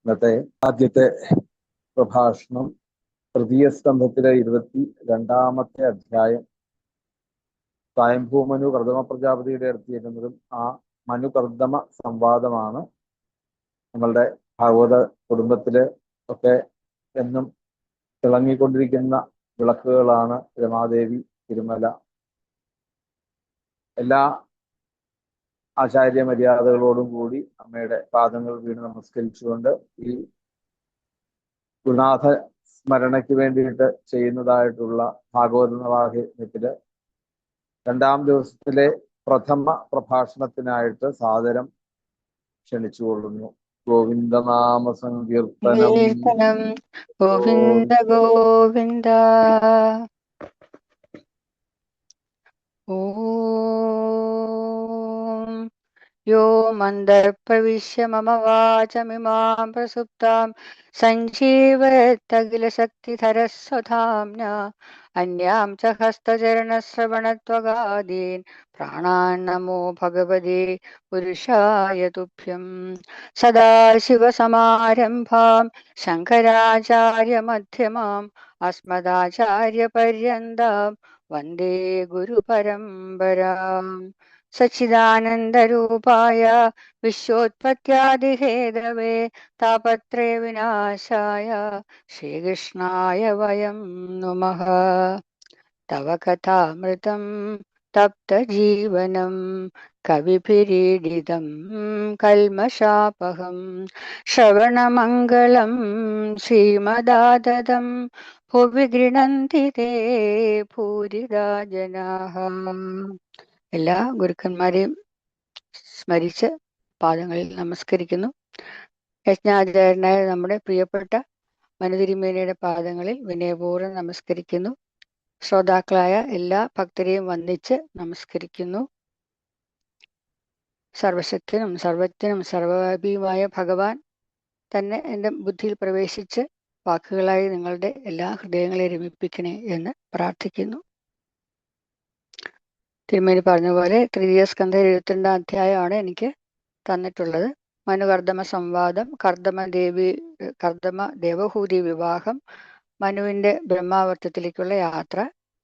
ഇന്നത്തെ ആദ്യത്തെ പ്രഭാഷണം തൃതീയ സ്കന്ധത്തിലെ 22-ാമത്തെ അധ്യായം സ്വയംഭൂമനു കർദമ പ്രജാപതിയുടെ അടുത്തിരിക്കുന്നതും ആ മനുകർദമ സംവാദമാണ്. നമ്മളുടെ ഭാഗവത കുടുംബത്തില് ഒക്കെ എന്നും തിളങ്ങിക്കൊണ്ടിരിക്കുന്ന വിളക്കുകളാണ് രമാദേവി, തിരുമല. എല്ലാ ആചാര്യ മര്യാദകളോടും കൂടി അമ്മയുടെ പാദങ്ങൾ വീണ് നമസ്കരിച്ചുകൊണ്ട് ഈ ഗുരുനാഥ സ്മരണയ്ക്ക് വേണ്ടിയിട്ട് ചെയ്യുന്നതായിട്ടുള്ള ഭാഗവത നവാഹിത്യത്തില് 2-ാം ദിവസത്തിലെ പ്രഥമ പ്രഭാഷണത്തിനായിട്ട് സാദരം ക്ഷണിച്ചുകൊള്ളുന്നു. ഗോവിന്ദനാമ സങ്കീർത്തനം. ഗോവിന്ദ ഗോവിന്ദ. ഓം യോ മന്ദർപ്രവിശ്യ മമ വാചമിമാം പ്രസുപ്താം സഞ്ജീവയത്തഖിലശക്തിധരസ്വധാംന അന്യാം ച ഹസ്തചരണശ്രവണത്വഗാദീൻ പ്രാണാൻ നമോ ഭഗവതേ പുരുഷായ തുഭ്യം. സദാശിവസമാരംഭാം ശങ്കരാചാര്യമധ്യമാം അസ്മദാചാര്യപര്യന്താം വന്ദേ ഗുരുപരമ്പരാം. സച്ചിദാനന്ദരൂപായ വിശ്വോത്പത്യാദിഹേതവേ താപത്രയ വിനാശായ ശ്രീകൃഷ്ണായ വയം നമഃ. തവ കഥാമൃതം തപ്തജീവനം കവിഭിരീഡിതം കൽമഷാപഹം ശ്രവണമംഗളം ശ്രീമദാതതം ഭുവി ഗൃണന്തി തേ ഭൂരിദാ ജനാഃ. എല്ലാ ഗുരുക്കന്മാരെയും സ്മരിച്ച് പാദങ്ങളിൽ നമസ്കരിക്കുന്നു. യജ്ഞാചാര്യനായ നമ്മുടെ പ്രിയപ്പെട്ട മനുതിരുമേനിയുടെ പാദങ്ങളിൽ വിനയപൂർവ്വം നമസ്കരിക്കുന്നു. ശ്രോതാക്കളായ എല്ലാ ഭക്തരെയും വന്ദിച്ച് നമസ്കരിക്കുന്നു. സർവശക്തനും സർവജ്ഞനും സർവവ്യാപിയുമായ ഭഗവാൻ തന്നെ എൻ്റെ ബുദ്ധിയിൽ പ്രവേശിച്ച് വാക്കുകളായി നിങ്ങളുടെ എല്ലാ ഹൃദയങ്ങളെ രമിപ്പിക്കണേ എന്ന് പ്രാർത്ഥിക്കുന്നു. തിരുമേനി പറഞ്ഞ പോലെ തൃതീയ സ്കന്ധം 22-ാം അധ്യായമാണ് എനിക്ക് തന്നിട്ടുള്ളത്. മനുകർദമ സംവാദം, കർദമ ദേവഹൂതി വിവാഹം, മനുവിന്റെ ബ്രഹ്മാവർത്തത്തിലേക്കുള്ള യാത്ര.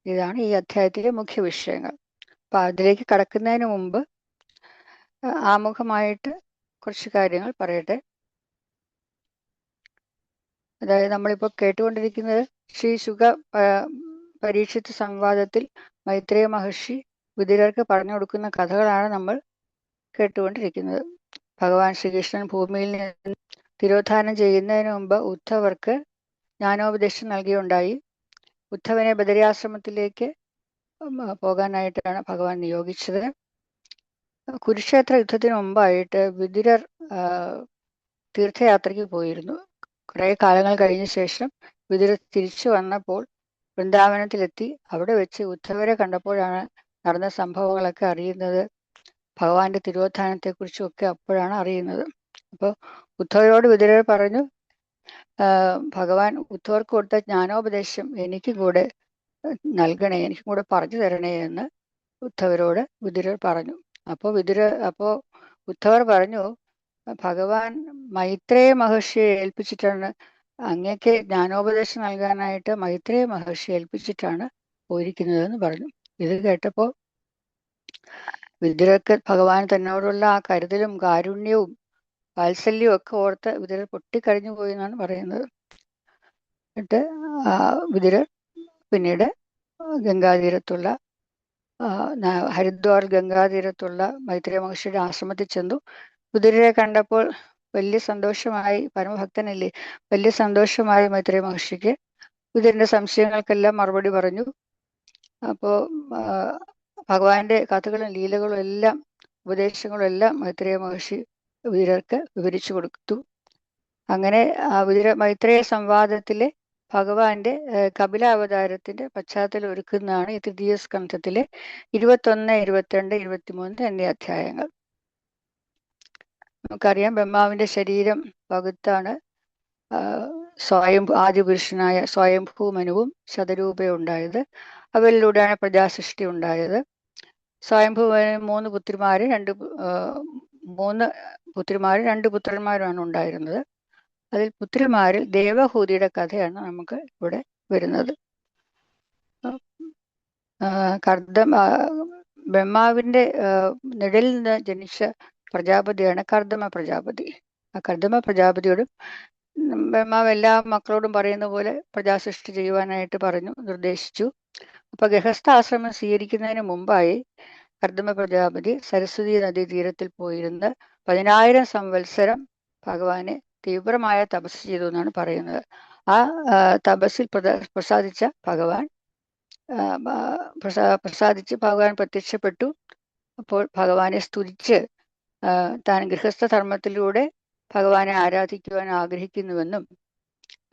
ഇതാണ് ഈ അധ്യായത്തിലെ മുഖ്യ വിഷയങ്ങൾ. അപ്പൊ അതിലേക്ക് കടക്കുന്നതിന് മുമ്പ് ആമുഖമായിട്ട് കുറച്ച് കാര്യങ്ങൾ പറയട്ടെ. അതായത് നമ്മളിപ്പോൾ കേട്ടുകൊണ്ടിരിക്കുന്നത് ശ്രീ ശുക പരീക്ഷിത് സംവാദത്തിൽ മൈത്രേയ മഹർഷി വിതുരർക്ക് പറഞ്ഞു കൊടുക്കുന്ന കഥകളാണ് നമ്മൾ കേട്ടുകൊണ്ടിരിക്കുന്നത്. ഭഗവാൻ ശ്രീകൃഷ്ണൻ ഭൂമിയിൽ നിന്ന് തിരോധാനം ചെയ്യുന്നതിന് മുമ്പ് ഉദ്ധവർക്ക് ജ്ഞാനോപദേശം നൽകിയുണ്ടായി. ഉദ്ധവനെ ബദരിയാശ്രമത്തിലേക്ക് പോകാനായിട്ടാണ് ഭഗവാൻ നിയോഗിച്ചത്. കുരുക്ഷേത്ര യുദ്ധത്തിന് മുമ്പായിട്ട് വിതുരർ തീർത്ഥയാത്രയ്ക്ക് പോയിരുന്നു. കുറെ കാലങ്ങൾ കഴിഞ്ഞ ശേഷം വിതുരർ തിരിച്ചു വന്നപ്പോൾ വൃന്ദാവനത്തിലെത്തി. അവിടെ വെച്ച് ഉദ്ധവരെ കണ്ടപ്പോഴാണ് നടന്ന സംഭവങ്ങളൊക്കെ അറിയുന്നത്. ഭഗവാന്റെ തിരോധാനത്തെക്കുറിച്ചും ഒക്കെ അപ്പോഴാണ് അറിയുന്നത്. അപ്പോൾ ഉദ്ധവരോട് വിതുരർ പറഞ്ഞു, ഭഗവാൻ ഉദ്ധവർക്ക് കൊടുത്ത ജ്ഞാനോപദേശം എനിക്കും കൂടെ നൽകണേ, എനിക്കും കൂടെ പറഞ്ഞു തരണേ എന്ന് ഉദ്ധവരോട് വിതുരർ പറഞ്ഞു. അപ്പോൾ ഉദ്ധവർ പറഞ്ഞു, ഭഗവാൻ മൈത്രേയ മഹർഷിയെ ഏൽപ്പിച്ചിട്ടാണ്, അങ്ങേക്ക് ജ്ഞാനോപദേശം നൽകാനായിട്ട് മൈത്രേയ മഹർഷിയെ ഏൽപ്പിച്ചിട്ടാണ് പോയിരിക്കുന്നതെന്ന് പറഞ്ഞു. ഇത് കേട്ടപ്പോൾ വിതുരർക്ക് ഭഗവാൻ തന്നോടുള്ള ആ കരുതലും കാരുണ്യവും വാത്സല്യവും ഒക്കെ ഓർത്ത് വിതുരർ പൊട്ടിക്കരഞ്ഞു പോയി എന്നാണ് പറയുന്നത്. എന്നിട്ട് വിതുരർ പിന്നീട് ഗംഗാതീരത്തുള്ള ഹരിദ്വാർ ഗംഗാതീരത്തുള്ള മൈത്രേയ മഹർഷിയുടെ ആശ്രമത്തിൽ ചെന്നു. വിതുരരെ കണ്ടപ്പോൾ വലിയ സന്തോഷമായി, പരമഭക്തനല്ലേ, വലിയ സന്തോഷമായി മൈത്രേയ മഹർഷിക്ക്. വിതുരന്റെ സംശയങ്ങൾക്കെല്ലാം മറുപടി പറഞ്ഞു. അപ്പോൾ ഭഗവാന്റെ കഥകളും ലീലകളും എല്ലാം ഉപദേശങ്ങളും എല്ലാം മൈത്രേയ മഹർഷി വിതുരർക്ക് വിവരിച്ചു കൊടുത്തു. അങ്ങനെ മൈത്രേയ സംവാദത്തിലെ ഭഗവാന്റെ കപിലാവതാരത്തിന്റെ പശ്ചാത്തലം ഒരുക്കുന്നതാണ് ഈ തൃതീയ സ്കന്ധത്തിലെ 21, 22, 23 എന്നീ അധ്യായങ്ങൾ. നമുക്കറിയാം, ബ്രഹ്മാവിന്റെ ശരീരം പകുത്താണ് ആദിപുരുഷനായ സ്വയംഭൂ മനുവും ശതരൂപയും ഉണ്ടായത്. അവരിലൂടെയാണ് പ്രജാസൃഷ്ടി ഉണ്ടായത്. സ്വയംഭൂവിന് 3 പുത്രിമാരും 2 പുത്രന്മാരുമാണ് ഉണ്ടായിരുന്നത്. അതിൽ പുത്രിമാരിൽ ദേവഹൂതിയുടെ കഥയാണ് നമുക്ക് ഇവിടെ വരുന്നത്. ബ്രഹ്മാവിന്റെ നിഴലിൽ നിന്ന് ജനിച്ച പ്രജാപതിയാണ് കർദമ പ്രജാപതി. ആ കർദമ പ്രജാപതിയോടും ബ്രഹ്മാവ് എല്ലാ മക്കളോടും പറയുന്ന പോലെ പ്രജാസൃഷ്ടി ചെയ്യുവാനായിട്ട് നിർദ്ദേശിച്ചു. അപ്പൊ ഗൃഹസ്ഥാശ്രമം സ്വീകരിക്കുന്നതിന് മുമ്പായി കർദമ പ്രജാപതി സരസ്വതി നദീ തീരത്തിൽ പോയിരുന്ന് 10,000 സംവത്സരം ഭഗവാനെ തീവ്രമായ തപസ് ചെയ്തു എന്നാണ് പറയുന്നത്. ആ തപസ്സിൽ പ്രസാദിച്ച ഭഗവാൻ പ്രത്യക്ഷപ്പെട്ടു. അപ്പോൾ ഭഗവാനെ സ്തുതിച്ച് താൻ ഗൃഹസ്ഥ ധർമ്മത്തിലൂടെ ഭഗവാനെ ആരാധിക്കുവാൻ ആഗ്രഹിക്കുന്നുവെന്നും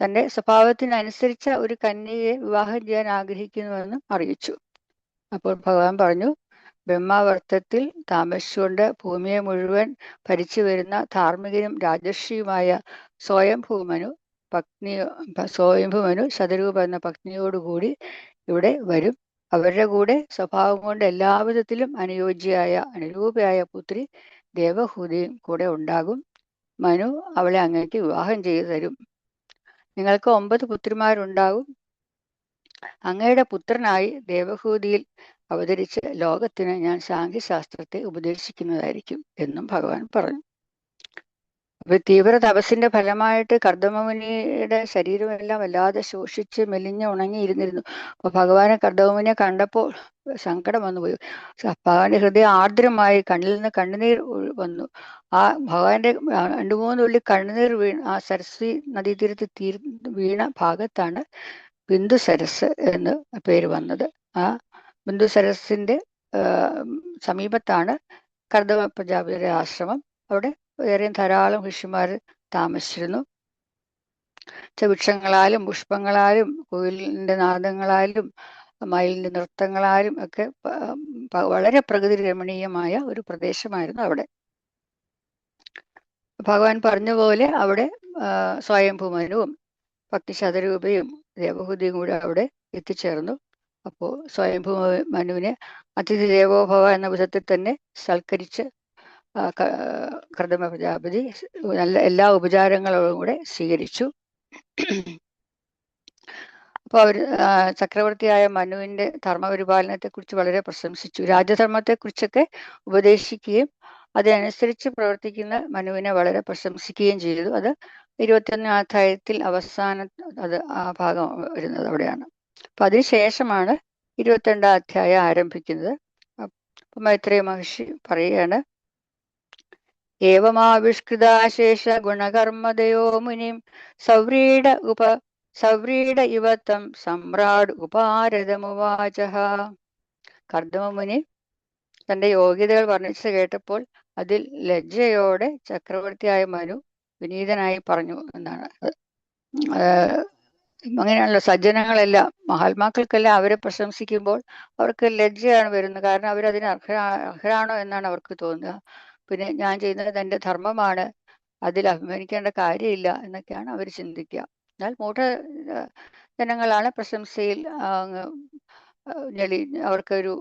തന്റെ സ്വഭാവത്തിനനുസരിച്ച ഒരു കന്യകയെ വിവാഹം ചെയ്യാൻ ആഗ്രഹിക്കുന്നുവെന്നും അറിയിച്ചു. അപ്പോൾ ഭഗവാൻ പറഞ്ഞു, ബ്രഹ്മാവർത്തത്തിൽ താമസിച്ചുകൊണ്ട് ഭൂമിയെ മുഴുവൻ ഭരിച്ചു വരുന്ന ധാർമ്മികനും രാജർഷിയുമായ സ്വയംഭൂമനു ശതരൂപ എന്ന പത്നിയോടുകൂടി ഇവിടെ വരും. അവരുടെ കൂടെ സ്വഭാവം കൊണ്ട് എല്ലാവിധത്തിലും അനുരൂപയായ പുത്രി ദേവഹൂതിയും കൂടെ ഉണ്ടാകും. മനു അവളെ അങ്ങേക്ക് വിവാഹം ചെയ്തു തരും. നിങ്ങൾക്ക് 9 പുത്രിമാരുണ്ടാകും. അങ്ങയുടെ പുത്രനായി ദേവഹൂതിയിൽ അവതരിച്ച് ലോകത്തിന് ഞാൻ സാഖ്യശാസ്ത്രത്തെ ഉപദേശിക്കുന്നതായിരിക്കും എന്നും ഭഗവാൻ പറഞ്ഞു. അപ്പൊ തീവ്ര തപസ്സിന്റെ ഫലമായിട്ട് കർദമമുനിയുടെ ശരീരമെല്ലാം വല്ലാതെ ശോഷിച്ച് മെലിഞ്ഞ് ഉണങ്ങിയിരുന്നിരുന്നു. അപ്പൊ ഭഗവാനെ കർദമമുനിയെ കണ്ടപ്പോൾ സങ്കടം വന്നുപോയി. ഭഗവാന്റെ ഹൃദയം ആർദ്രമായി, കണ്ണിൽ നിന്ന് കണ്ണുനീർ വന്നു. ആ ഭഗവാന്റെ 2-3 തുള്ളി കണ്ണുനീർ ആ സരസ്വതി നദീതീരത്ത് വീണ ഭാഗത്താണ് ബിന്ദു സരസ് എന്ന് പേര് വന്നത്. ആ ബിന്ദു സരസിന്റെ സമീപത്താണ് കർദമ പ്രജാപതിയുടെ ആശ്രമം. അവിടെ വേറെയും ധാരാളം ഋഷിമാർ താമസിച്ചിരുന്നു. വൃക്ഷങ്ങളാലും പുഷ്പങ്ങളാലും കോയിലിന്റെ നാദങ്ങളാലും മയിലിന്റെ നൃത്തങ്ങളാലും ഒക്കെ വളരെ പ്രകൃതി രമണീയമായ ഒരു പ്രദേശമായിരുന്നു അവിടെ. ഭഗവാൻ പറഞ്ഞ പോലെ അവിടെ സ്വയംഭൂമനുവും ഭക്തി ശതരൂപയും ദേവഹൂതിയും കൂടെ അവിടെ എത്തിച്ചേർന്നു. അപ്പോൾ സ്വയംഭൂമനുവിനെ അതിഥി ദേവോഭവ എന്ന വിധത്തിൽ തന്നെ സൽക്കരിച്ച് കർദമ പ്രജാപതി എല്ലാ ഉപചാരങ്ങളോടും കൂടെ സ്വീകരിച്ചു. അപ്പൊ അവര് ചക്രവർത്തിയായ മനുവിന്റെ ധർമ്മപരിപാലനത്തെ കുറിച്ച് വളരെ പ്രശംസിച്ചു. രാജധർമ്മത്തെ കുറിച്ചൊക്കെ ഉപദേശിക്കുകയും അതനുസരിച്ച് പ്രവർത്തിക്കുന്ന മനുവിനെ വളരെ പ്രശംസിക്കുകയും ചെയ്തു. അത് 21 അധ്യായത്തിൽ അവസാനം ആ ഭാഗം വരുന്നത് അവിടെയാണ്. അപ്പൊ അതിനുശേഷമാണ് 22 അധ്യായം ആരംഭിക്കുന്നത്. അപ്പൊ മൈത്രേയ മഹർഷി പറയുകയാണ്, ഏവമാവിഷ്കൃതാശേഷ ഗുണകർമ്മദയോ മുനിം സവ്രീഡ ഇവത്തം സമ്രാട് ഉപാരതമുവാച. കർദമമുനി തന്റെ യോഗ്യതകൾ വർണ്ണിച്ചു കേട്ടപ്പോൾ അതിൽ ലജ്ജയോടെ ചക്രവർത്തിയായ മനു വിനീതനായി പറഞ്ഞു എന്നാണ്. അങ്ങനെയാണല്ലോ സജ്ജനങ്ങളെല്ലാം, മഹാത്മാക്കൾക്കെല്ലാം അവരെ പ്രശംസിക്കുമ്പോൾ അവർക്ക് ലജ്ജയാണ് വരുന്നത്. കാരണം അവരതിന് അർഹരാണോ എന്നാണ് അവർക്ക് തോന്നുക. പിന്നെ ഞാൻ ചെയ്യുന്നത് എൻ്റെ ധർമ്മമാണ്, അതിൽ അഭിമാനിക്കേണ്ട കാര്യമില്ല എന്നൊക്കെയാണ് അവർ ചിന്തിക്കുക. എന്നാൽ ജനങ്ങളാണ് പ്രശംസയിൽ അവർക്കൊരു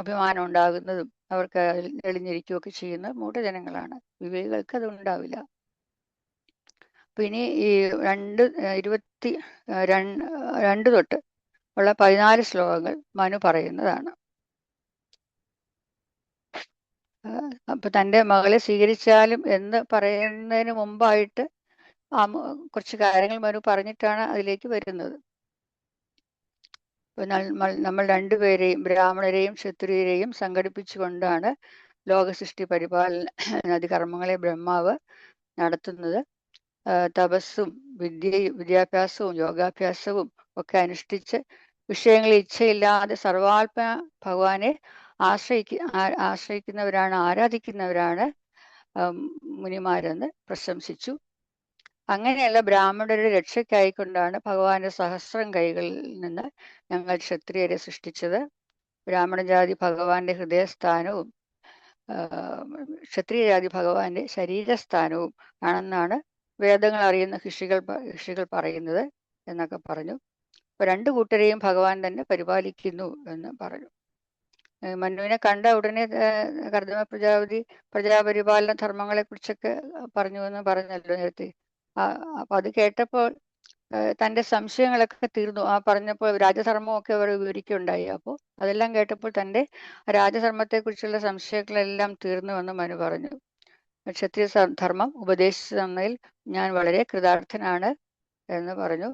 അഭിമാനം ഉണ്ടാകുന്നതും അവർക്ക് എളിഞ്ഞിരിക്കുകയൊക്കെ ചെയ്യുന്ന മൂഢജനങ്ങളാണ്. വിവേകികൾക്ക് അത് ഉണ്ടാവില്ല. പിന്നെ ഈ 22 തൊട്ട് ഉള്ള 14 ശ്ലോകങ്ങൾ മനു പറയുന്നതാണ്. അപ്പൊ തൻ്റെ മകളെ സ്വീകരിച്ചാലും എന്ന് പറയുന്നതിന് മുമ്പായിട്ട് കുറച്ച് കാര്യങ്ങൾ മനു പറഞ്ഞിട്ടാണ് അതിലേക്ക് വരുന്നത്. നമ്മൾ രണ്ടുപേരെയും, ബ്രാഹ്മണരെയും ക്ഷത്രിയരെയും സംഘടിപ്പിച്ചുകൊണ്ടാണ് ലോകസൃഷ്ടി പരിപാലനാദി കർമ്മങ്ങളെ ബ്രഹ്മാവ് നടത്തുന്നത്. തപസ്സും വിദ്യാഭ്യാസവും യോഗാഭ്യാസവും ഒക്കെ വിഷയങ്ങളിൽ ഇച്ഛയില്ലാതെ സർവാത്മ ഭഗവാനെ ആരാധിക്കുന്നവരാണ് മുനിമാരെന്ന് പ്രശംസിച്ചു. അങ്ങനെയുള്ള ബ്രാഹ്മണരുടെ രക്ഷയ്ക്കായിക്കൊണ്ടാണ് ഭഗവാന്റെ സഹസ്രം കൈകളിൽ നിന്ന് ഞങ്ങൾ ക്ഷത്രിയരെ സൃഷ്ടിച്ചത്. ബ്രാഹ്മണജാതി ഭഗവാന്റെ ഹൃദയസ്ഥാനവും ക്ഷത്രിയജാതി ഭഗവാന്റെ ശരീരസ്ഥാനവും ആണെന്നാണ് വേദങ്ങൾ അറിയുന്ന ഋഷികൾ പറയുന്നത് എന്നൊക്കെ പറഞ്ഞു. അപ്പൊ 2 കൂട്ടരെയും ഭഗവാൻ തന്നെ പരിപാലിക്കുന്നു എന്ന് പറഞ്ഞു. മനുവിനെ കണ്ട ഉടനെ കർദമ പ്രജാപതി പ്രജാപരിപാലന ധർമ്മങ്ങളെ കുറിച്ചൊക്കെ പറഞ്ഞു എന്ന് പറഞ്ഞല്ലോ നേരത്തെ. അപ്പൊ അത് കേട്ടപ്പോൾ തൻ്റെ സംശയങ്ങളൊക്കെ തീർന്നു. പറഞ്ഞപ്പോൾ രാജധർമ്മമൊക്കെ അവർ വിവരിക്കുകയുണ്ടായി. അപ്പോൾ അതെല്ലാം കേട്ടപ്പോൾ തൻ്റെ രാജധർമ്മത്തെക്കുറിച്ചുള്ള സംശയങ്ങളെല്ലാം തീർന്നുവെന്ന് മനു പറഞ്ഞു. ക്ഷത്രിയ ധർമ്മം ഉപദേശിച്ചു തന്നതിൽ ഞാൻ വളരെ കൃതാർത്ഥനാണ് എന്ന് പറഞ്ഞു.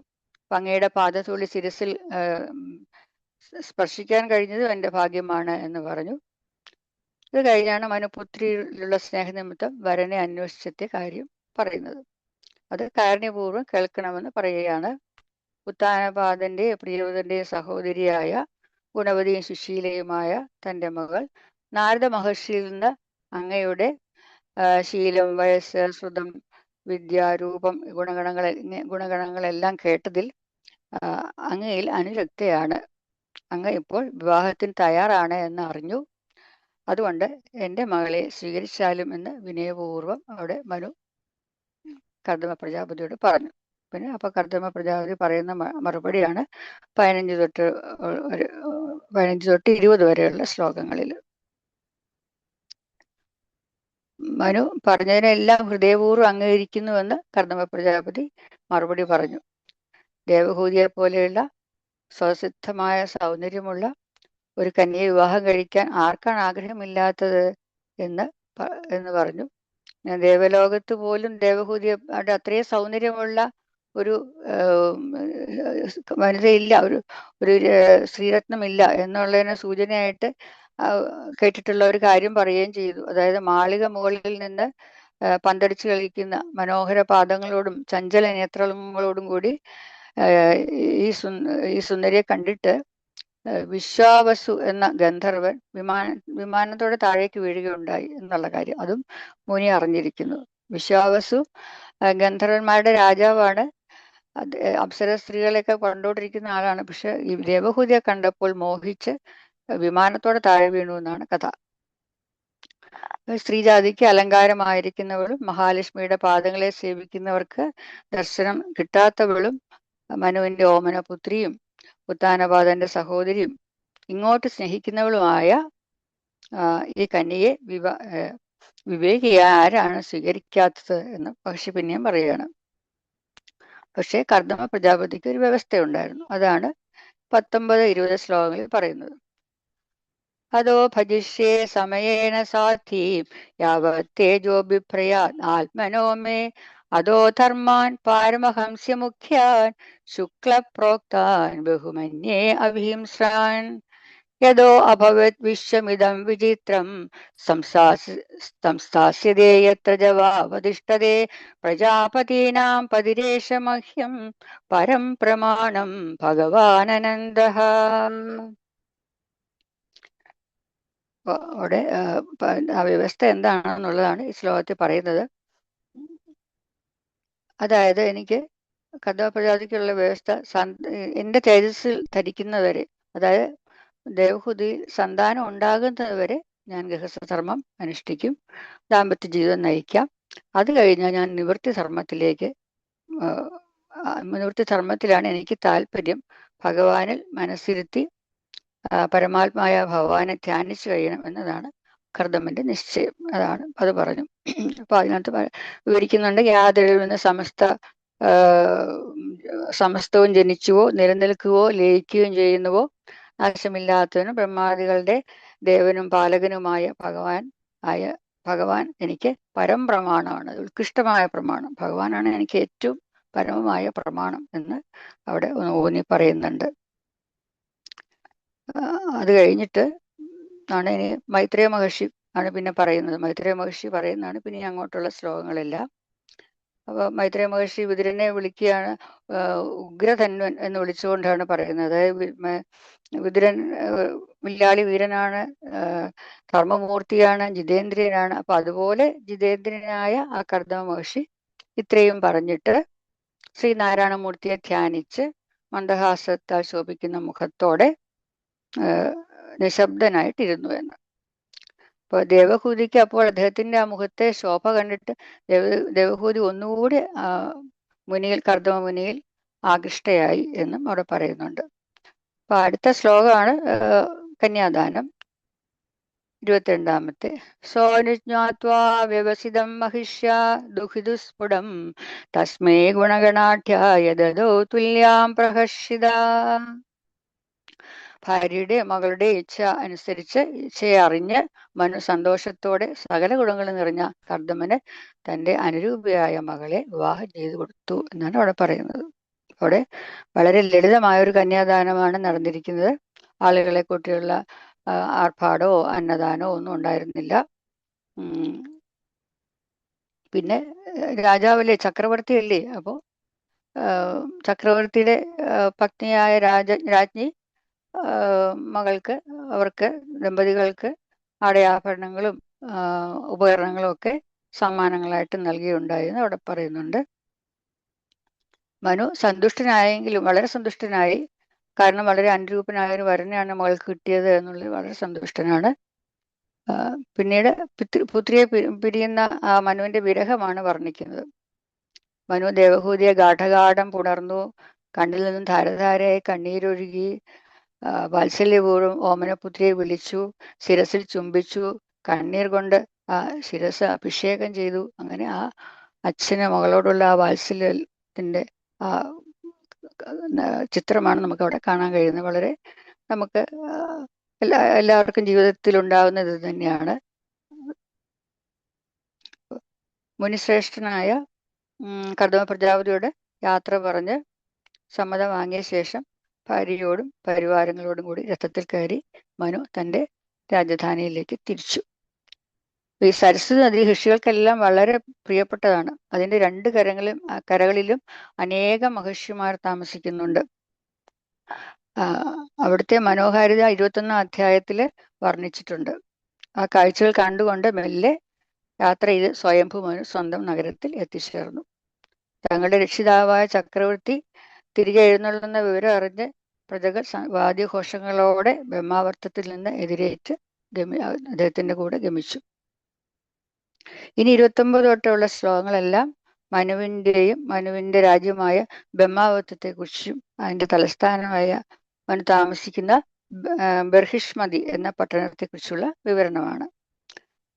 അങ്ങയുടെ പാദധൂളി ശിരസിൽ സ്പർശിക്കാൻ കഴിഞ്ഞതും എൻ്റെ ഭാഗ്യമാണ് എന്ന് പറഞ്ഞു. ഇത് കഴിഞ്ഞാണ് മനുപുത്രിയിലുള്ള സ്നേഹനിമിത്തം വരനെ അന്വേഷിച്ചെത്തിയ കാര്യം പറയുന്നത്. അത് കാരുണ്യപൂർവ്വം കേൾക്കണമെന്ന് പറയുകയാണ്. ഉത്താനപാദന്റെ പ്രിയവതന്റെ സഹോദരിയായ ഗുണവതിയും സുശീലയുമായ തൻ്റെ മകൾ നാരദ മഹർഷിയിൽ നിന്ന് അങ്ങയുടെ ശീലം, വയസ്സ്, ശ്രുതം, വിദ്യ, രൂപം, ഗുണഗണങ്ങളെല്ലാം കേട്ടതിൽ അങ്ങയിൽ അനുരക്തയാണ്. അങ്ങ് ഇപ്പോൾ വിവാഹത്തിന് തയ്യാറാണ് എന്ന് അറിഞ്ഞു. അതുകൊണ്ട് എൻ്റെ മകളെ സ്വീകരിച്ചാലും എന്ന് വിനയപൂർവ്വം അവിടെ മനു കർദമ പ്രജാപതിയോട് പറഞ്ഞു. പിന്നെ അപ്പൊ കർദമ പ്രജാപതി പറയുന്ന മറുപടിയാണ് 15 തൊട്ട് 20 വരെയുള്ള ശ്ലോകങ്ങളിൽ. മനു പറഞ്ഞതിനെല്ലാം ഹൃദയപൂർവ്വം അംഗീകരിക്കുന്നുവെന്ന് കർദമ പ്രജാപതി മറുപടി പറഞ്ഞു. ദേവഹൂതിയെ പോലെയുള്ള സ്വസിദ്ധമായ സൗന്ദര്യമുള്ള ഒരു കന്യയെ വിവാഹം കഴിക്കാൻ ആർക്കാണ് ആഗ്രഹമില്ലാത്തത് എന്ന് പറഞ്ഞു. ദേവലോകത്ത് പോലും ദേവഹൂതിയെ അത്രയും സൗന്ദര്യമുള്ള ഒരു വനിതയില്ല, ഒരു സ്ത്രീരത്നമില്ല എന്നുള്ളതിന് സൂചനയായിട്ട് കേട്ടിട്ടുള്ള ഒരു കാര്യം പറയുകയും ചെയ്തു. അതായത് മാളിക മുകളിൽ നിന്ന് പന്തടിച്ച് കളിക്കുന്ന മനോഹര പാദങ്ങളോടും ചഞ്ചല നേത്രങ്ങളോടും കൂടി ഈ സുന്ദരിയെ കണ്ടിട്ട് വിശ്വാവസു എന്ന ഗന്ധർവൻ വിമാനത്തോടെ താഴേക്ക് വീഴുകയുണ്ടായി എന്നുള്ള കാര്യം അതും മുനി അറിഞ്ഞിരിക്കുന്നു. വിശ്വാവസു ഗന്ധർവന്മാരുടെ രാജാവാണ്. അപ്സര സ്ത്രീകളെയൊക്കെ കൊണ്ടോണ്ടിരിക്കുന്ന ആളാണ്. പക്ഷെ ഈ ദേവഹൂതിയെ കണ്ടപ്പോൾ മോഹിച്ച് വിമാനത്തോടെ താഴെ വീണു എന്നാണ് കഥ. സ്ത്രീജാതിക്ക് അലങ്കാരമായിരിക്കുന്നവളും മഹാലക്ഷ്മിയുടെ പാദങ്ങളെ സേവിക്കുന്നവർക്ക് ദർശനം കിട്ടാത്തവളും മനുവിന്റെ ഓമനപുത്രിയും ഉത്താനപാദന്റെ സഹോദരിയും ഇങ്ങോട്ട് സ്നേഹിക്കുന്നവളുമായ ഈ കന്യയെ വിവേകിയെ ആരാണ് സ്വീകരിക്കാത്തത് എന്ന് പക്ഷി പിന്നെയും പറയുകയാണ്. പക്ഷേ കർദമ പ്രജാപതിക്ക് ഒരു വ്യവസ്ഥയുണ്ടായിരുന്നു. അതാണ് 19-20 ശ്ലോകങ്ങളിൽ പറയുന്നത്. അതോ ഭജിഷ്യേ സമയേന സാധീം യാവത് തേജോഭിപ്രയാത് ആത്മനോ മേ അതോ ധർമാൻ പാരമഹംസ്യമുഖ്യാൻ ശുക്ലപ്രോക്താൻ ബഹുമന്യേ അഭിഹിംസ്രാൻ യദോ അഭവത് വിശ്വമിദം വിചിത്രം സംസ്ഥാസ്യതേ യത്ര ജവാവതിഷ്ഠതേ പ്രജാപതീനാം പതിരേഷ മഹ്യം പരം പ്രമാണം ഭഗവാനനന്ദഃ. അവിടെ ആ വ്യവസ്ഥ എന്താണെന്നുള്ളതാണ് ഈ ശ്ലോകത്തിൽ പറയുന്നത്. അതായത് എനിക്ക് കർദമ പ്രജാപതിക്കുള്ള വ്യവസ്ഥ എൻ്റെ തേജസ്സിൽ ധരിക്കുന്നവരെ, അതായത് ദേവഹൂതി സന്താനം ഉണ്ടാകുന്നതുവരെ ഞാൻ ഗൃഹസ്ഥധർമ്മം അനുഷ്ഠിക്കും, ദാമ്പത്യ ജീവിതം നയിക്കാം. അത് കഴിഞ്ഞാൽ ഞാൻ നിവൃത്തി ധർമ്മത്തിലാണ് എനിക്ക് താല്പര്യം. ഭഗവാനിൽ മനസ്സിരുത്തി പരമാത്മായ ഭഗവാനെ ധ്യാനിച്ചു കഴിയണം എന്നതാണ് കർദമന്റെ നിശ്ചയം. അത് പറഞ്ഞു. അപ്പൊ അതിനകത്ത് വിവരിക്കുന്നുണ്ട്, യാതൊരു നിന്ന് സമസ്തവും ജനിച്ചുവോ നിലനിൽക്കുകയോ ലയിക്കുകയും ചെയ്യുന്നുവോ നാശമില്ലാത്തവനും ബ്രഹ്മാദികളുടെ ദേവനും പാലകനുമായ ഭഗവാൻ എനിക്ക് പരംപ്രമാണമാണ്, ഉത്കൃഷ്ടമായ പ്രമാണം. ഭഗവാനാണ് എനിക്ക് ഏറ്റവും പരമമായ പ്രമാണം എന്ന് അവിടെ ഊന്നി പറയുന്നുണ്ട്. അത് കഴിഞ്ഞിട്ട് ആണ് ഇനി മൈത്രേയ മഹർഷി ആണ് പിന്നെ പറയുന്നത്. മൈത്രേയ മഹർഷി പറയുന്നതാണ് പിന്നെ അങ്ങോട്ടുള്ള ശ്ലോകങ്ങളെല്ലാം. അപ്പൊ മൈത്രേയ മഹർഷി വിതുരനെ വിളിക്കുകയാണ് ഉഗ്രധന്വൻ എന്ന് വിളിച്ചുകൊണ്ടാണ് പറയുന്നത്. അതായത് വിതുരൻ വില്ലാളി വീരനാണ്, കർമ്മമൂർത്തിയാണ്, ജിതേന്ദ്രിയനാണ്. അപ്പൊ അതുപോലെ ജിതേന്ദ്രനായ ആ കർദമ മഹർഷി ഇത്രയും പറഞ്ഞിട്ട് ശ്രീനാരായണമൂർത്തിയെ ധ്യാനിച്ച് മന്ദഹാസത്താൽ ശോഭിക്കുന്ന മുഖത്തോടെ നിശബ്ദനായിട്ടിരുന്നു എന്ന്. അപ്പോൾ ദേവഹൂതിക്ക് അപ്പോൾ അദ്ദേഹത്തിന്റെ ആ മുഖത്തെ ശോഭ കണ്ടിട്ട് ദേവഹൂതി ഒന്നുകൂടി കർദമ മുനിയിൽ ആകൃഷ്ടയായി എന്നും അവിടെ പറയുന്നുണ്ട്. അപ്പൊ അടുത്ത ശ്ലോകമാണ് കന്യാദാനം. 22 സോനുജ്ഞാത്വാ വ്യവസിതം മഹിഷ്യ ദുഹിതുസ്ഫുടം തസ്മൈ ഗുണഗണാഢ്യായ ദദോ തുല്യാം പ്രഹർഷിത. ഭാര്യയുടെ മകളുടെ ഇച്ഛ അനുസരിച്ച് ഇച്ഛയെ അറിഞ്ഞ് മനു സന്തോഷത്തോടെ സകല ഗുണങ്ങളും നിറഞ്ഞ കർദമന് തൻ്റെ അനുരൂപിയായ മകളെ വിവാഹം ചെയ്തു കൊടുത്തു എന്നാണ് അവിടെ പറയുന്നത്. അവിടെ വളരെ ലളിതമായ ഒരു കന്യാദാനമാണ് നടന്നിരിക്കുന്നത്. ആളുകളെ കൂട്ടിയുള്ള ആർഭാടമോ അന്നദാനമോ ഒന്നും ഉണ്ടായിരുന്നില്ല. പിന്നെ രാജാവല്ലേ, ചക്രവർത്തിയല്ലേ, അപ്പോൾ ചക്രവർത്തിയുടെ പത്നിയായ രാജ്ഞി മകൾക്ക്, അവർക്ക് ദമ്പതികൾക്ക് ആടയാഭരണങ്ങളും ഉപകരണങ്ങളും ഒക്കെ സമ്മാനങ്ങളായിട്ട് നൽകിയുണ്ടായിരുന്നു അവിടെ പറയുന്നുണ്ട്. മനു സന്തുഷ്ടനായെങ്കിലും വളരെ സന്തുഷ്ടനായി. കാരണം വളരെ അനുരൂപനായ ഒരു വരനെയാണ് മകൾക്ക് കിട്ടിയത് എന്നുള്ളത് വളരെ സന്തുഷ്ടനാണ്. പിന്നീട് പുത്രിയെ പിരിയുന്ന ആ മനുവിന്റെ വിരഹമാണ് വർണ്ണിക്കുന്നത്. മനു ദേവഹൂതിയെ ഗാഠഗാഠം പുണർന്നു, കണ്ണിൽ നിന്നും ധാരധാരയായി കണ്ണീരൊഴുകി, വാത്സല്യപൂർവ്വം ഓമനപുത്രിയെ വിളിച്ചു, ശിരസിൽ ചുംബിച്ചു, കണ്ണീർ കൊണ്ട് ആ ശിരസ് അഭിഷേകം ചെയ്തു. അങ്ങനെ ആ അച്ഛന് മകളോടുള്ള ആ വാത്സല്യത്തിന്റെ ആ ചിത്രമാണ് നമുക്ക് അവിടെ കാണാൻ കഴിയുന്നത്. വളരെ നമുക്ക് എല്ലാവർക്കും ജീവിതത്തിൽ ഉണ്ടാകുന്നത് ഇത് തന്നെയാണ്. മുനിശ്രേഷ്ഠനായ കർദമ പ്രജാപതിയോട് യാത്ര പറഞ്ഞ് സമ്മതം വാങ്ങിയ ശേഷം ഭാര്യയോടും പരിവാരങ്ങളോടും കൂടി രഥത്തിൽ കയറി മനു തൻ്റെ രാജധാനിയിലേക്ക് തിരിച്ചു. ഈ സരസ്വതി നദി ഋഷികൾക്കെല്ലാം വളരെ പ്രിയപ്പെട്ടതാണ്. അതിൻ്റെ രണ്ട് കരകളിലും അനേകം മഹർഷിമാർ താമസിക്കുന്നുണ്ട്. അവിടുത്തെ മനോഹാരിത 21 അധ്യായത്തിൽ വർണ്ണിച്ചിട്ടുണ്ട്. ആ കാഴ്ചകൾ കണ്ടുകൊണ്ട് മെല്ലെ യാത്ര ചെയ്ത് സ്വയംഭൂ മനു സ്വന്തം നഗരത്തിൽ എത്തിച്ചേർന്നു. തങ്ങളുടെ രക്ഷിതാവായ ചക്രവർത്തി തിരികെ എഴുന്നള്ളുന്ന വിവരം അറിഞ്ഞ് പ്രജകൾ വാദ്യഘോഷങ്ങളോടെ ബ്രഹ്മാവർത്തത്തിൽ നിന്ന് എതിരേറ്റ് അദ്ദേഹത്തിന്റെ കൂടെ ഗമിച്ചു. ഇനി 29 തൊട്ടുള്ള ശ്ലോകങ്ങളെല്ലാം മനുവിന്റെ രാജ്യമായ ബ്രഹ്മാവർത്തത്തെ കുറിച്ചും അതിന്റെ തലസ്ഥാനമായ മനു താമസിക്കുന്ന ബർഹിഷ്മതി എന്ന പട്ടണത്തെ കുറിച്ചുള്ള വിവരണമാണ്.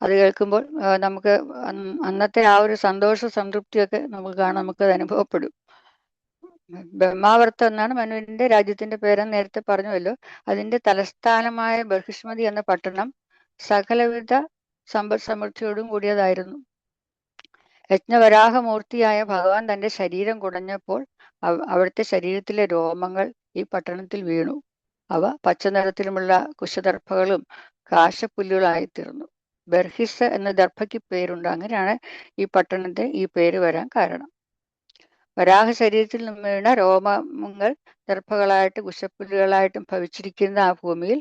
അത് കേൾക്കുമ്പോൾ നമുക്ക് അന്നത്തെ ആ ഒരു സന്തോഷ സംതൃപ്തിയൊക്കെ നമുക്ക് അനുഭവപ്പെടും. ബ്രഹ്മാവർത്തം എന്നാണ് മനുവിന്റെ രാജ്യത്തിന്റെ പേരെന്ന് നേരത്തെ പറഞ്ഞുവല്ലോ. അതിന്റെ തലസ്ഥാനമായ ബർഹിഷ്മതി എന്ന പട്ടണം സകലവിധ സമ്പദ് സമൃദ്ധിയോടും കൂടിയതായിരുന്നു. യജ്ഞവരാഹമൂർത്തിയായ ഭഗവാൻ തന്റെ ശരീരം കുടഞ്ഞപ്പോൾ അവിടുത്തെ ശരീരത്തിലെ രോമങ്ങൾ ഈ പട്ടണത്തിൽ വീണു. അവ പച്ചനിറത്തിലുമുള്ള കുശദർഭകളും കാശപ്പുല്ലുകളായിത്തീർന്നു. ബർഹിസ് എന്ന ദർഭയ്ക്ക് പേരുണ്ട്. അങ്ങനെയാണ് ഈ പട്ടണത്തെ ഈ പേര് വരാൻ കാരണം. വരാഹ ശരീരത്തിൽ നിന്ന് വീണ രോമങ്ങൾ ദർഭകളായിട്ട് കുശപ്പുല്ലുകളായിട്ടും ഭവിച്ചിരിക്കുന്ന ആ ഭൂമിയിൽ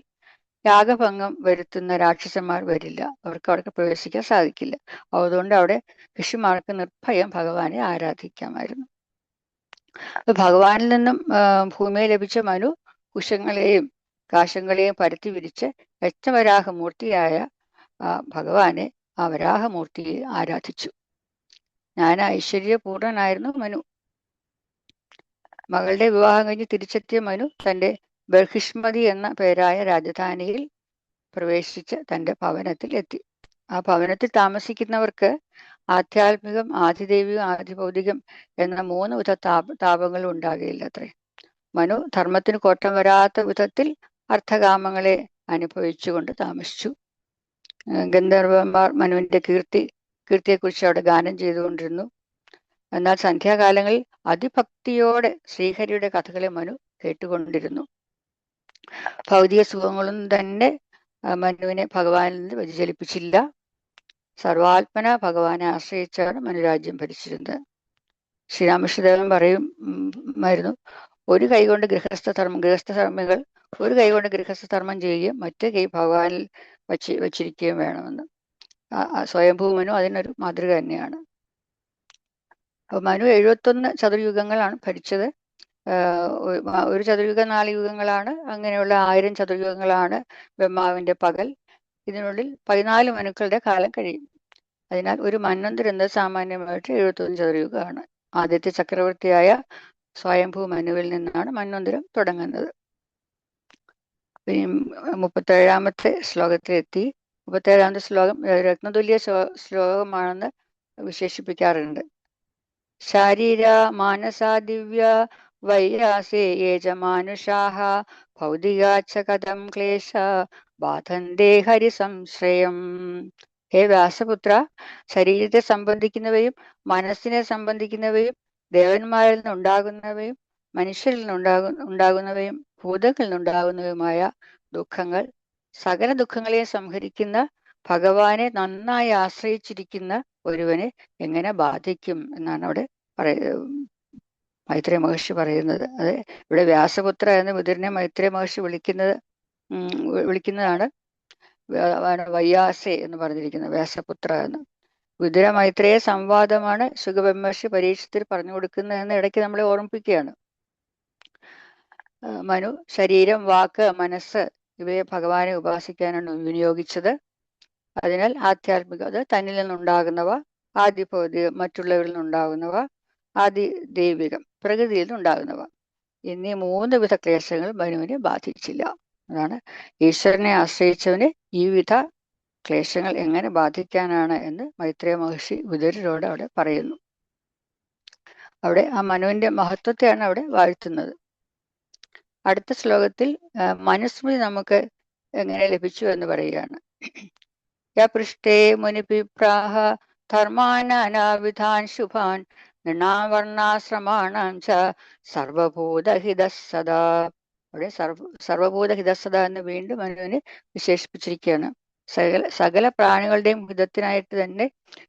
യാഗഭംഗം വരുത്തുന്ന രാക്ഷസന്മാർ വരില്ല. അവർക്ക് അവിടെ പ്രവേശിക്കാൻ സാധിക്കില്ല. അതുകൊണ്ട് അവിടെ ഋഷിമാർക്ക് നിർഭയം ഭഗവാനെ ആരാധിക്കാമായിരുന്നു. ഭഗവാനിൽ നിന്നും ഭൂമിയെ ലഭിച്ച മനു കുശങ്ങളെയും കാശങ്ങളെയും പരത്തി വിരിച്ച് യജ്ഞവരാഹമൂർത്തിയായ ഭഗവാനെ, ആ വരാഹമൂർത്തിയെ ആരാധിച്ചു. ഐശ്വര്യപൂർണനായിരുന്നു മനു. മകളുടെ വിവാഹം കഴിഞ്ഞ് തിരിച്ചെത്തിയ മനു തൻ്റെ ബർഹിഷ്മതി എന്ന പേരായ രാജധാനിയിൽ പ്രവേശിച്ച് തൻ്റെ ഭവനത്തിൽ എത്തി. ആ ഭവനത്തിൽ താമസിക്കുന്നവർക്ക് ആധ്യാത്മികം, ആധിദൈവികം, ആധിഭൗതികം എന്ന 3 വിധ താപങ്ങളും ഉണ്ടാകുകയില്ല അത്രേ. മനു ധർമ്മത്തിന് കോട്ടം വരാത്ത വിധത്തിൽ അർത്ഥകാമങ്ങളെ അനുഭവിച്ചുകൊണ്ട് താമസിച്ചു. ഗന്ധർവന്മാർ മനുവിന്റെ കീർത്തിയെക്കുറിച്ച് അവിടെ ഗാനം ചെയ്തുകൊണ്ടിരുന്നു. എന്നാൽ സന്ധ്യാകാലങ്ങളിൽ അതിഭക്തിയോടെ ശ്രീഹരിയുടെ കഥകളെ മനു കേട്ടുകൊണ്ടിരുന്നു. ഭൗതിക സുഖങ്ങളൊന്നും തന്നെ മനുവിനെ ഭഗവാനിൽ നിന്ന് വ്യതിചലിപ്പിച്ചില്ല. സർവാത്മന ഭഗവാനെ ആശ്രയിച്ചാണ് മനുരാജ്യം ഭരിച്ചിരുന്നത്. ശ്രീരാമകൃഷ്ണദേവൻ പറയുമായിരുന്നു, ഒരു കൈകൊണ്ട് ഗൃഹസ്ഥധർമ്മികൾ ഒരു കൈകൊണ്ട് ഗൃഹസ്ഥധർമ്മം ചെയ്യുകയും മറ്റേ കൈ ഭഗവാനിൽ വച്ചിരിക്കുകയും വേണമെന്ന്. സ്വയംഭൂ മനു അതിനൊരു മാതൃക തന്നെയാണ്. അപ്പോൾ മനു 71 ചതുർയുഗങ്ങളാണ് ഭരിച്ചത്. ഒരു ചതുർയുഗം 4 യുഗങ്ങളാണ്. അങ്ങനെയുള്ള 1000 ചതുർയുഗങ്ങളാണ് ബ്രഹ്മാവിന്റെ പകൽ. ഇതിനുള്ളിൽ 14 മനുക്കളുടെ കാലം കഴിയും. അതിനാൽ ഒരു മന്വന്തരം എന്നത് സാമാന്യമായിട്ട് 71 ചതുർയുഗമാണ്. ആദ്യത്തെ ചക്രവർത്തിയായ സ്വയംഭൂ മനുവിൽ നിന്നാണ് മന്വന്തരം തുടങ്ങുന്നത്. 37ാമത്തെ ശ്ലോകത്തിലെത്തി. 37-ാമത്തെ ശ്ലോകം രത്നതുല്യ ശ്ലോകമാണെന്ന് വിശേഷിപ്പിക്കാറുണ്ട്. ശാരീര മാനസാ ദിവ്യ വൈരാസേ യേജമാനുഷാഃ ഭൗതികാച്ച കഥം ക്ലേശ ബാധന്തേ ഹരിസംശ്രയം. ഹേ വ്യാസപുത്ര, ശരീരത്തെ സംബന്ധിക്കുന്നവയും മനസ്സിനെ സംബന്ധിക്കുന്നവയും ദേവന്മാരിൽ നിന്നുണ്ടാകുന്നവയും മനുഷ്യരിൽ നിന്നുണ്ടാകുന്നവയും ഭൂതങ്ങളിൽ നിന്നുണ്ടാകുന്നവയുമായ ദുഃഖങ്ങൾ സകല ദുഃഖങ്ങളെയും സംഹരിക്കുന്ന ഭഗവാനെ നന്നായി ആശ്രയിച്ചിരിക്കുന്ന ഒരുവനെ എങ്ങനെ ബാധിക്കും എന്നാണ് അവിടെ മൈത്രേയ മഹർഷി പറയുന്നത്. അത് ഇവിടെ വ്യാസപുത്ര എന്ന് വിതുരനെ മൈത്രേയ മഹർഷി വിളിക്കുന്നതാണ് വയ്യാസെ എന്ന് പറഞ്ഞിരിക്കുന്നത്, വ്യാസപുത്ര എന്ന്. വിതുര മൈത്രേയ സംവാദമാണ് ശുകബ്രഹ്മർഷി പരീക്ഷത്തിൽ പറഞ്ഞു കൊടുക്കുന്നതെന്ന് ഇടയ്ക്ക് നമ്മളെ ഓർമ്മിപ്പിക്കുകയാണ്. മനു ശരീരം, വാക്ക്, മനസ്സ് ഇവയെ ഭഗവാനെ ഉപാസിക്കാനാണ് വിനിയോഗിച്ചത്. അതിനാൽ ആധ്യാത്മികത തന്നിൽ നിന്നുണ്ടാകുന്നവ, ആദിഭൗതികം മറ്റുള്ളവരിൽ നിന്നുണ്ടാകുന്നവ, ആദി ദൈവികം പ്രകൃതിയിൽ നിന്നുണ്ടാകുന്നവ എന്നീ 3 വിധ ക്ലേശങ്ങൾ മനുവിനെ ബാധിച്ചില്ല. അതാണ് ഈശ്വരനെ ആശ്രയിച്ചവന് ഈ വിധ ക്ലേശങ്ങൾ എങ്ങനെ ബാധിക്കാനാണ് എന്ന് മൈത്രേയ മഹർഷി വിതുരരോട് അവിടെ പറയുന്നു. അവിടെ ആ മനുവിന്റെ മഹത്വത്തെയാണ് അവിടെ വാഴ്ത്തുന്നത്. അടുത്ത ശ്ലോകത്തിൽ മനുസ്മൃതി നമുക്ക് എങ്ങനെ ലഭിച്ചു എന്ന് പറയുകയാണ്. യപൃഷ്ടേ മുനിപിപ്രാഹ ധർമാനാനാവിധാൻ ശുഭാൻ നൃണാവർണാശ്രമാണാം ച സർവഭൂതഹിതസദാ. അവിടെ സർവഭൂതഹിതസദ എന്ന് വീണ്ടും മനുവിനെ വിശേഷിപ്പിച്ചിരിക്കുകയാണ്. സകല പ്രാണികളുടെയും ഹിതത്തിനായിട്ട് തന്നെ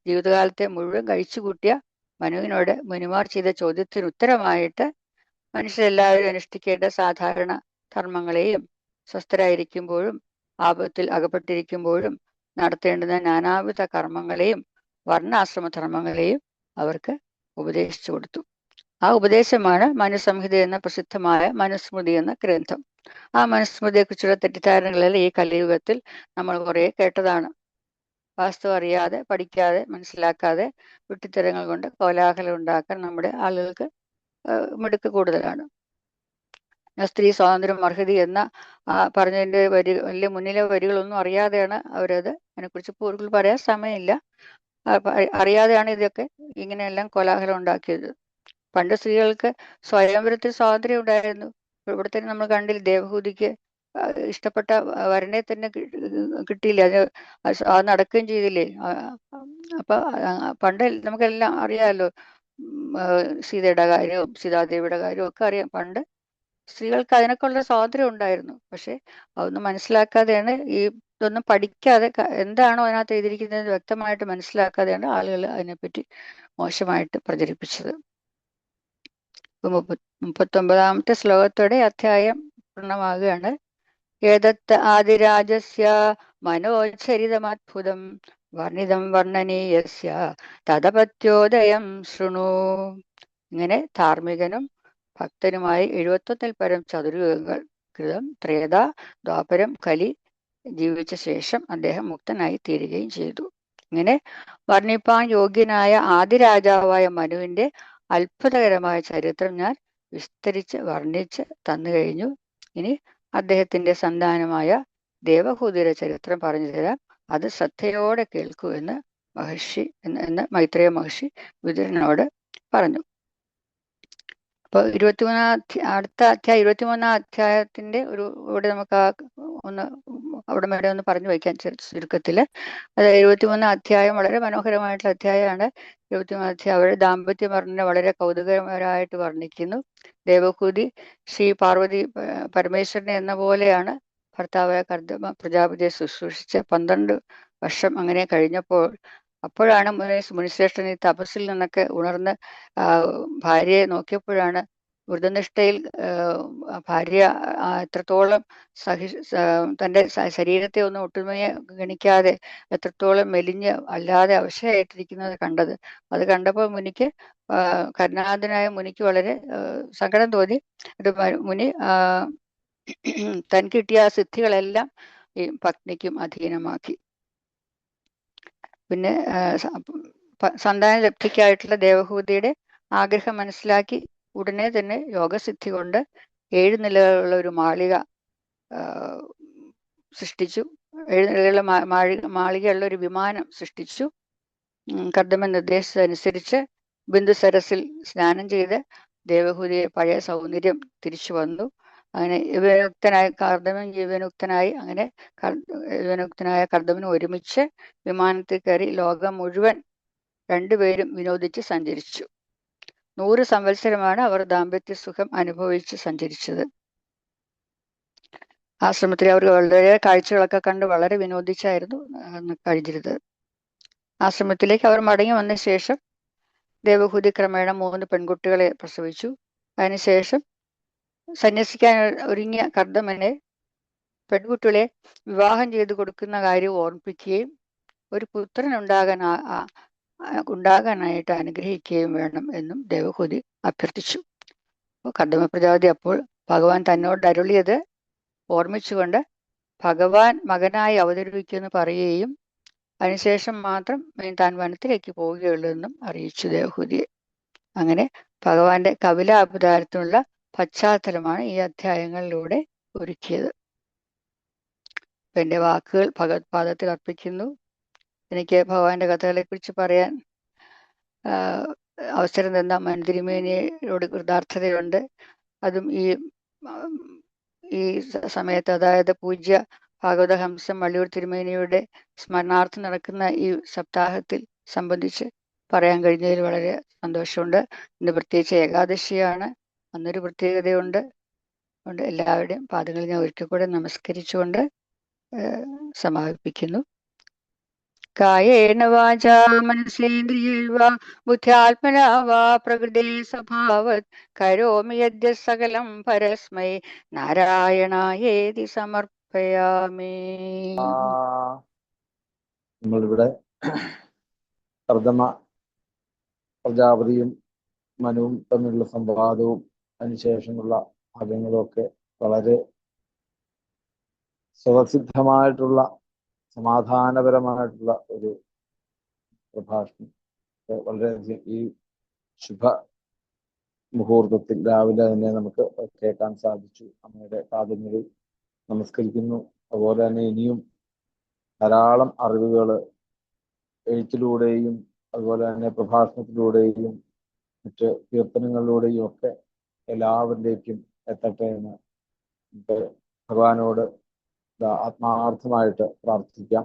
ജീവിതകാലത്തെ മുഴുവൻ കഴിച്ചുകൂട്ടിയ മനുവിനോട് മുനിമാർ ചെയ്ത ചോദ്യത്തിന് ഉത്തരമായിട്ട് മനുഷ്യരെല്ലാവരും അനുഷ്ഠിക്കേണ്ട സാധാരണ ധർമ്മങ്ങളെയും സ്വസ്ഥരായിരിക്കുമ്പോഴും ആപത്തിൽ അകപ്പെട്ടിരിക്കുമ്പോഴും നടത്തേണ്ടുന്ന നാനാവിധ കർമ്മങ്ങളെയും വർണ്ണാശ്രമ ധർമ്മങ്ങളെയും അവർക്ക് ഉപദേശിച്ചു കൊടുത്തു. ആ ഉപദേശമാണ് മനുസംഹിത എന്ന പ്രസിദ്ധമായ മനുസ്മൃതി എന്ന ഗ്രന്ഥം. ആ മനുസ്മൃതിയെ കുറിച്ചുള്ള തെറ്റിദ്ധാരണകളെല്ലാം ഈ കലിയുഗത്തിൽ നമ്മൾ കുറെ കേട്ടതാണ്. വാസ്തവം അറിയാതെ, പഠിക്കാതെ, മനസ്സിലാക്കാതെ വിട്ടിത്തരങ്ങൾ കൊണ്ട് കോലാഹലം ഉണ്ടാക്കാൻ നമ്മുടെ ആളുകൾക്ക് മിടുക്ക് കൂടുതലാണ്. സ്ത്രീ സ്വാതന്ത്ര്യം അർഹതി എന്ന പറഞ്ഞതിൻ്റെ വലിയ മുന്നിലെ വരികളൊന്നും അറിയാതെയാണ് അവരത് അതിനെക്കുറിച്ച് കൂടുതൽ പറയാൻ സമയമില്ല. അറിയാതെയാണ് ഇതൊക്കെ ഇങ്ങനെയെല്ലാം കോലാഹലം ഉണ്ടാക്കിയത്. പണ്ട് സ്ത്രീകൾക്ക് സ്വയംവരത്തിൽ സ്വാതന്ത്ര്യം ഉണ്ടായിരുന്നു. ഇവിടെ തന്നെ നമ്മൾ കണ്ടില്ല, ദേവഹൂതിക്ക് ഇഷ്ടപ്പെട്ട വരനെ തന്നെ കിട്ടിയില്ല, അത് നടക്കുകയും ചെയ്തില്ലേ. അപ്പൊ പണ്ട് നമുക്കെല്ലാം അറിയാമല്ലോ, സീതയുടെ കാര്യവും സീതാദേവിയുടെ കാര്യവും ഒക്കെ അറിയാം. പണ്ട് സ്ത്രീകൾക്ക് അതിനൊക്കെയുള്ള സ്വാതന്ത്ര്യം ഉണ്ടായിരുന്നു. പക്ഷെ അതൊന്നും മനസ്സിലാക്കാതെയാണ്, ഇതൊന്നും പഠിക്കാതെ എന്താണോ അതിനകത്ത് എഴുതിയിരിക്കുന്നത് വ്യക്തമായിട്ട് മനസ്സിലാക്കാതെയാണ് ആളുകൾ അതിനെപ്പറ്റി മോശമായിട്ട് പ്രചരിപ്പിച്ചത്. 39-ാമത്തെ ശ്ലോകത്തോടെ അധ്യായം പൂർണ്ണമാകുകയാണ്. ഏതത്ത് ആദിരാജസ്യ മനോചരിതമദ്ഭുതം വർണ്ണിതം വർണ്ണനീയസ്യ തദപത്യോദയം ശൃണു. ഇങ്ങനെ ധാർമ്മികനും ഭക്തനുമായി 71 പരം ചതുർയുഗങ്ങൾ കൃതം ത്രേത ദ്വാപരം കലി ജീവിച്ച ശേഷം അദ്ദേഹം മുക്തനായി തീരുകയും ചെയ്തു. ഇങ്ങനെ വർണ്ണിപ്പാൻ യോഗ്യനായ ആദിരാജാവായ മനുവിന്റെ അത്ഭുതകരമായ ചരിത്രം ഞാൻ വിസ്തരിച്ച് വർണ്ണിച്ച് തന്നു കഴിഞ്ഞു. ഇനി അദ്ദേഹത്തിന്റെ സന്താനമായ ദേവഹൂതിയുടെ ചരിത്രം പറഞ്ഞു തരാം, അത് ശ്രദ്ധയോടെ കേൾക്കൂ എന്ന് മൈത്രേയ മഹർഷി വിതുരനോട് പറഞ്ഞു. അപ്പോൾ അടുത്ത അധ്യായം 23-ാം അധ്യായത്തിന്റെ ഇവിടെ നമുക്ക് അവിടെ വരെ ഒന്ന് പറഞ്ഞു വയ്ക്കാൻ ചുരുക്കത്തില്. അത് 23-ാം അധ്യായം വളരെ മനോഹരമായിട്ടുള്ള അധ്യായമാണ്. 23-ാം അധ്യായം അവരുടെ ദാമ്പത്യ വർണ്ണന വളരെ കൗതുകകരമായിട്ട് വർണ്ണിക്കുന്നു. ദേവഹൂതി ശ്രീ പാർവതി പരമേശ്വരനെ എന്ന പോലെയാണ് ഭർത്താവായ കർദമ പ്രജാപതിയെ ശുശ്രൂഷിച്ച് 12 വർഷം അങ്ങനെ കഴിഞ്ഞപ്പോൾ അപ്പോഴാണ് മുനിശ്രേഷ്ഠൻ ഈ തപസ്സിൽ നിന്നൊക്കെ ഉണർന്ന് ഭാര്യയെ നോക്കിയപ്പോഴാണ് വ്രതനിഷ്ഠയിൽ ഭാര്യ എത്രത്തോളം തൻ്റെ ശരീരത്തെ ഒന്നും ഒട്ടുമയെ ഗണിക്കാതെ എത്രത്തോളം മെലിഞ്ഞ് അല്ലാതെ അവശയായിട്ടിരിക്കുന്നത് കണ്ടത്. അത് കണ്ടപ്പോൾ മുനിക്ക് കരുണാനാഥനായ മുനിക്ക് വളരെ സങ്കടം തോന്നി. മുനി തൻ കിട്ടിയ സിദ്ധികളെല്ലാം ഈ പത്നിക്കും അധീനമാക്കി. പിന്നെ സന്താന ലബ്ധിക്കായിട്ടുള്ള ദേവഹൂതിയുടെ ആഗ്രഹം മനസ്സിലാക്കി ഉടനെ തന്നെ യോഗസിദ്ധി കൊണ്ട് 7 നിലകളുള്ള ഒരു മാളിക സൃഷ്ടിച്ചു. എഴുന്നള്ളിയുള്ള മാളികയുള്ള ഒരു വിമാനം സൃഷ്ടിച്ചു. കർദമൻ നിർദ്ദേശിച്ചതനുസരിച്ച് ബിന്ദുസരസിൽ സ്നാനം ചെയ്ത് ദേവഹൂതിയെ പഴയ സൗന്ദര്യം തിരിച്ചു വന്നു. അങ്ങനെ യുവനുക്തനായ കർദമൻ ഒരുമിച്ച് വിമാനത്തിൽ കയറി ലോകം മുഴുവൻ രണ്ടുപേരും വിനോദിച്ച് സഞ്ചരിച്ചു. 100 സംവത്സരമാണ് അവർ ദാമ്പത്യ സുഖം അനുഭവിച്ച് സഞ്ചരിച്ചത്. ആശ്രമത്തിൽ അവർ വളരെ കാഴ്ചകളൊക്കെ കണ്ട് വളരെ വിനോദിച്ചായിരുന്നു കഴിഞ്ഞിരുന്നത്. ആശ്രമത്തിലേക്ക് അവർ മടങ്ങി വന്ന ശേഷം ദേവഹൂതി ക്രമേണ 3 പെൺകുട്ടികളെ പ്രസവിച്ചു. അതിനുശേഷം സന്യസിക്കാൻ ഒരുങ്ങിയ കർദമനെ പെൺകുട്ടികളെ വിവാഹം ചെയ്തു കൊടുക്കുന്ന കാര്യം ഓർമ്മിപ്പിക്കുകയും ഒരു പുത്രൻ ഉണ്ടാകാനായിട്ട് അനുഗ്രഹിക്കുകയും വേണം എന്നും ദേവഹൂതി അഭ്യർത്ഥിച്ചു. കർദമ പ്രജാപതി അപ്പോൾ ഭഗവാൻ തന്നോട് അരുളിയത് ഓർമ്മിച്ചുകൊണ്ട് ഭഗവാൻ മകനായി അവതരിപ്പിക്കുമെന്ന് പറയുകയും അതിനുശേഷം മാത്രം താൻ വനത്തിലേക്ക് പോവുകയുള്ളൂ എന്നും അറിയിച്ചു ദേവഹൂതിയെ. അങ്ങനെ ഭഗവാന്റെ കപിലാവതാരത്തിനുള്ള പശ്ചാത്തലമാണ് ഈ അധ്യായങ്ങളിലൂടെ ഒരുക്കിയത്. എൻ്റെ വാക്കുകൾ ഭഗവത്പാദത്തിൽ അർപ്പിക്കുന്നു. എനിക്ക് ഭഗവാന്റെ കഥകളെ കുറിച്ച് പറയാൻ അവസരം തന്ന മൻതിരിമേനിയോട് കൃതാർത്ഥതയുണ്ട്. അതും ഈ സമയത്ത്, അതായത് പൂജ്യ ഭാഗവത ഹംസം വള്ളിയൂർ തിരുമേനിയുടെ സ്മരണാർത്ഥം നടക്കുന്ന ഈ സപ്താഹത്തിൽ സംബന്ധിച്ച് പറയാൻ കഴിഞ്ഞതിൽ വളരെ സന്തോഷമുണ്ട്. ഇന്ന് പ്രത്യേകിച്ച് ഏകാദശിയാണ്, അന്നൊരു പ്രത്യേകതയുണ്ട്. അതുകൊണ്ട് എല്ലാവരുടെയും പാദങ്ങളിൽ ഞാൻ ഒരിക്കൽ കൂടെ നമസ്കരിച്ചുകൊണ്ട് സമാപിപ്പിക്കുന്നു. കായേന വാചാ മനസേന്ദ്രിയൈർവാ ബുദ്ധ്യാത്മനാ വാ പ്രകൃതേ സ്വഭാവത് കരോമി യദ്യ സകലം പരസ്മൈ നാരായണായേതി സമർപ്പയാമി. നമ്മളിവിടെ കർദമ പ്രജാപതിയും മനുവും തമ്മിലുള്ള സംവാദവും അതിനുശേഷമുള്ള ഭാഗങ്ങളും ഒക്കെ വളരെ സ്വതസിദ്ധമായിട്ടുള്ള സമാധാനപരമായിട്ടുള്ള ഒരു പ്രഭാഷണം വളരെയധികം ഈ ശുഭ മുഹൂർത്തത്തിൽ രാവിലെ തന്നെ നമുക്ക് കേൾക്കാൻ സാധിച്ചു. അമ്മയുടെ പാദങ്ങളിൽ നമസ്കരിക്കുന്നു. അതുപോലെ തന്നെ ഇനിയും ധാരാളം അറിവുകൾ എഴുത്തിലൂടെയും അതുപോലെ തന്നെ പ്രഭാഷണത്തിലൂടെയും മറ്റ് കീർത്തനങ്ങളിലൂടെയും ഒക്കെ എല്ലാവരിലേക്കും എത്തട്ടെ എന്ന് നമുക്ക് ഭഗവാനോട് ആത്മാർത്ഥമായിട്ട് പ്രാർത്ഥിക്കാം.